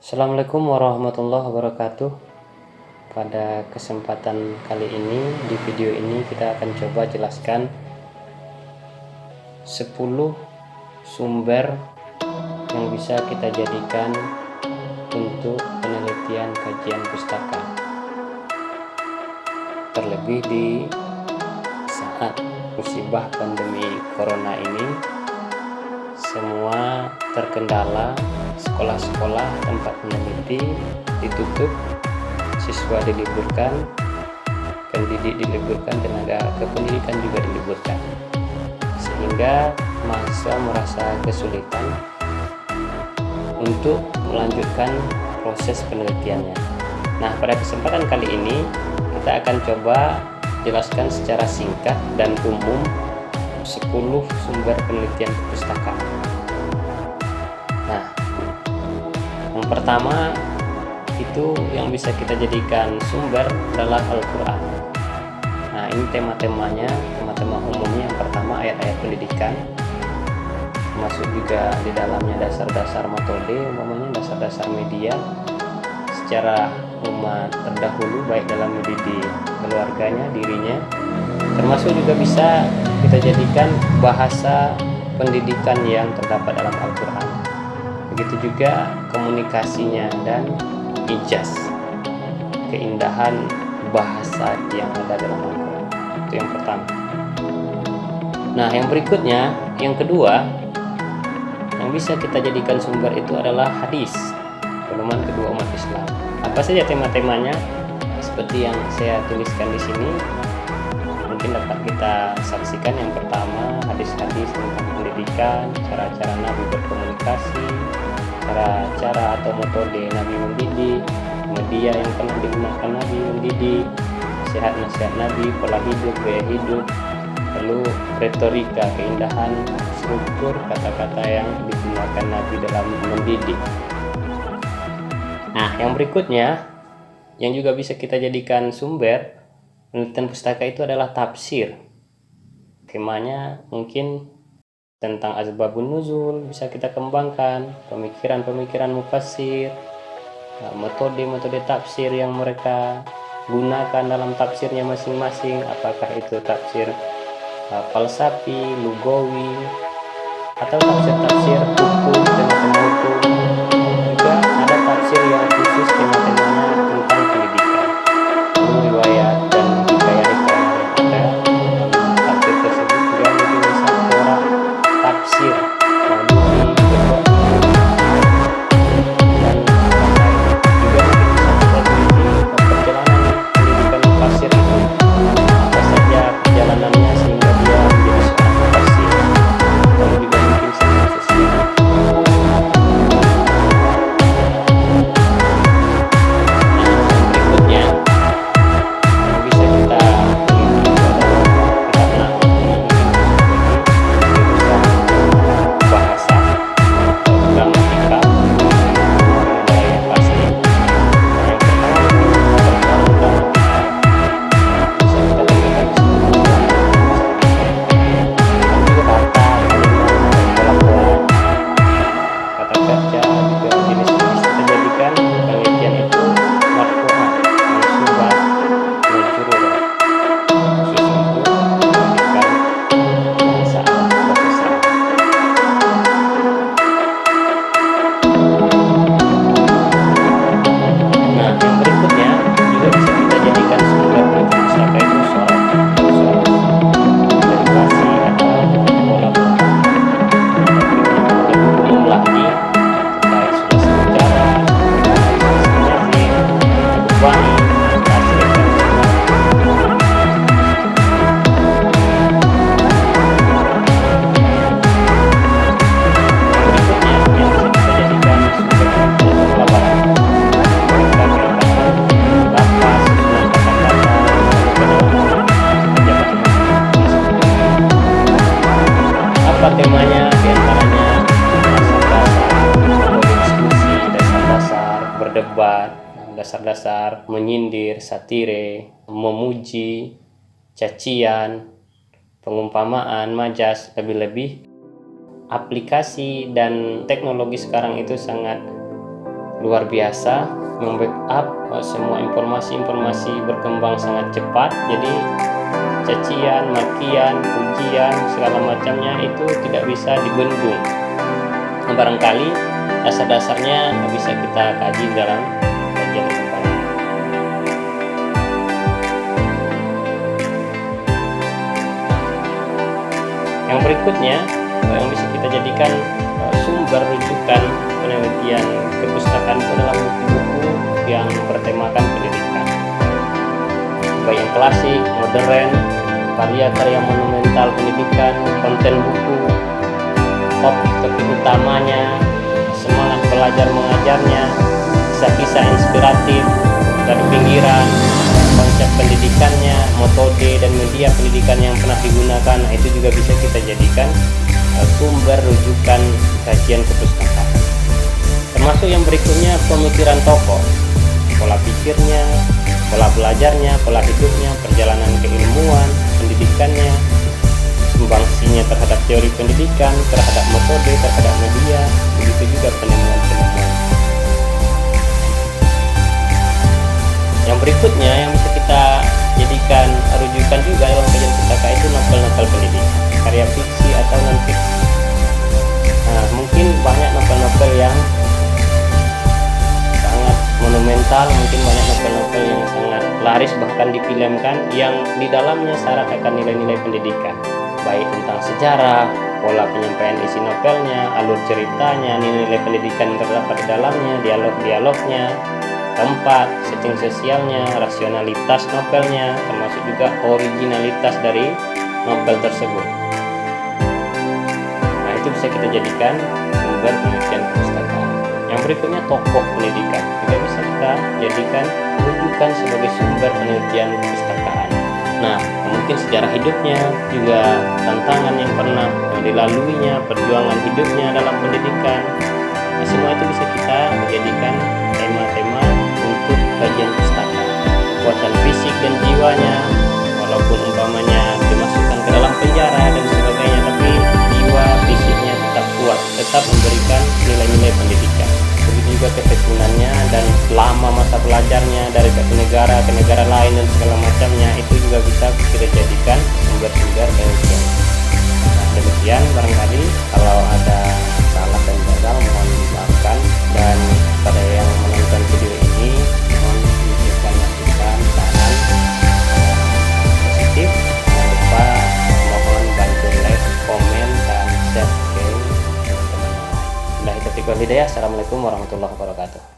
Assalamualaikum warahmatullahi wabarakatuh. Pada kesempatan kali ini, di video ini kita akan coba jelaskan 10 sumber yang bisa kita jadikan untuk penelitian kajian pustaka. Terlebih di saat musibah pandemi corona ini, semua terkendala, sekolah-sekolah tempat meneliti ditutup, siswa diliburkan, pendidik diliburkan, tenaga kependidikan juga diliburkan, sehingga mahasiswa merasa kesulitan untuk melanjutkan proses penelitiannya. Nah, pada kesempatan kali ini kita akan coba jelaskan secara singkat dan umum 10 sumber penelitian perpustakaan. Nah, yang pertama itu yang bisa kita jadikan sumber adalah Al-Quran. Nah, ini tema-temanya, tema-tema umumnya. Yang pertama ayat-ayat pendidikan, termasuk juga di dalamnya dasar-dasar metode, umpamanya dasar-dasar media secara umat terdahulu, baik dalam mendidik keluarganya, dirinya, termasuk juga bisa kita jadikan bahasa pendidikan yang terdapat dalam Al-Quran. Begitu juga komunikasinya dan ijaz, keindahan bahasa yang ada dalam Al-Quran. Itu yang pertama. Nah, yang berikutnya, yang kedua, yang bisa kita jadikan sumber itu adalah hadis, pedoman kedua umat Islam. Apa saja tema-temanya? Seperti yang saya tuliskan di sini, mungkin dapat kita saksikan. Yang pertama, hadis-hadis tentang pendidikan, cara-cara Nabi berkomunikasi, cara-cara atau metode Nabi mendidik, media yang pernah digunakan Nabi mendidik, nasihat-nasihat Nabi, pola hidup, gaya hidup, lalu retorika, keindahan struktur kata-kata yang digunakan Nabi dalam mendidik. Nah, yang berikutnya yang juga bisa kita jadikan sumber penelitian pustaka itu adalah tafsir. Temanya mungkin tentang asbabun nuzul, bisa kita kembangkan pemikiran-pemikiran mufassir, metode-metode tafsir yang mereka gunakan dalam tafsirnya masing-masing, apakah itu tafsir falsafi, lugawi, atau tafsir-tafsir hukum, tema-tema hukum. Juga ada tafsir yang khusus tema-temanya tentang pendidikan, riwayat dan hikayat-hikayat yang ada dalam tafsir tersebut juga mungkin bisa corak tafsir Maududi, dan juga mungkin bisa kita teliti perjalanan pendidikan mufassir itu, apa saja perjalanannya sehingga dia menjadi seorang mufassir, lalu juga mungkin secara sosial. Apa temanya? Diantaranya dasar-dasar berdiskusi, dasar-dasar berdebat, dasar-dasar menyindir, satire, memuji, cacian, pengumpamaan, majas. Lebih-lebih aplikasi dan teknologi sekarang itu sangat luar biasa, membackup semua informasi berkembang sangat cepat. Jadi cacian, makian, pujian, segala macamnya itu tidak bisa dibendung. Barangkali dasar-dasarnya bisa kita kaji dalam kajian ini. Yang berikutnya yang bisa kita jadikan sumber rujukan penelitian kepustakaan itu adalah buku-buku yang bertemakan pendidikan, baik yang klasik, modern, karya-karya monumental pendidikan, konten buku, topik utamanya, semangat belajar mengajarnya, kisah-kisah inspiratif dari pinggiran, konsep pendidikannya, metode dan media pendidikan yang pernah digunakan. Nah, itu juga bisa kita jadikan sumber rujukan kajian kepustakaan. Termasuk yang berikutnya pemikiran tokoh, pola pikirnya, pola belajarnya, pola hidupnya, perjalanan keilmuan, pendidikannya, sumbangsinya terhadap teori pendidikan, terhadap metode, terhadap media, begitu juga penemuan-penemuan. Yang berikutnya yang bisa kita jadikan rujukan juga dalam kajian pustaka itu novel-novel pendidikan, karya fiksi atau non-fiksi. Nah, mungkin banyak novel-novel yang sangat monumental, mungkin banyak novel-novel yang sangat laris bahkan difilmkan, yang di dalamnya syarat akan nilai-nilai pendidikan, baik tentang sejarah, pola penyampaian isi novelnya, alur ceritanya, nilai-nilai pendidikan yang terdapat di dalamnya, dialog-dialognya, tempat, setting sosialnya, rasionalitas novelnya, termasuk juga originalitas dari novel tersebut. Nah, itu bisa kita jadikan sumber penelitian kepustakaan. Yang berikutnya tokoh pendidikan juga bisa kita jadikan rujukan sebagai sumber penelitian kepustakaan. Nah, mungkin sejarah hidupnya, juga tantangan yang pernah dilaluinya, perjuangan hidupnya dalam pendidikan. Nah, semua itu bisa kita jadikan tema-tema untuk kajian pustaka. Kekuatan fisik dan jiwanya, walaupun umpamanya dimasukkan ke dalam penjara dan sebagainya, tapi jiwa fisiknya tetap kuat, tetap memberikan nilai-nilai pendidikan. Begitu juga ketekunannya dan lama masa belajarnya dari satu negara ke negara lain dan segala macamnya, itu juga bisa kita jadikan sumber-sumber penelitian. Nah, demikian barangkali kalau ada salah dan gagal mohon dimaafkan, dan pada yang menonton video ini mohon diberikan masukan, saran positif. Jangan lupa mohon bantu like, komen, dan share ke teman-teman. Assalamualaikum warahmatullahi wabarakatuh.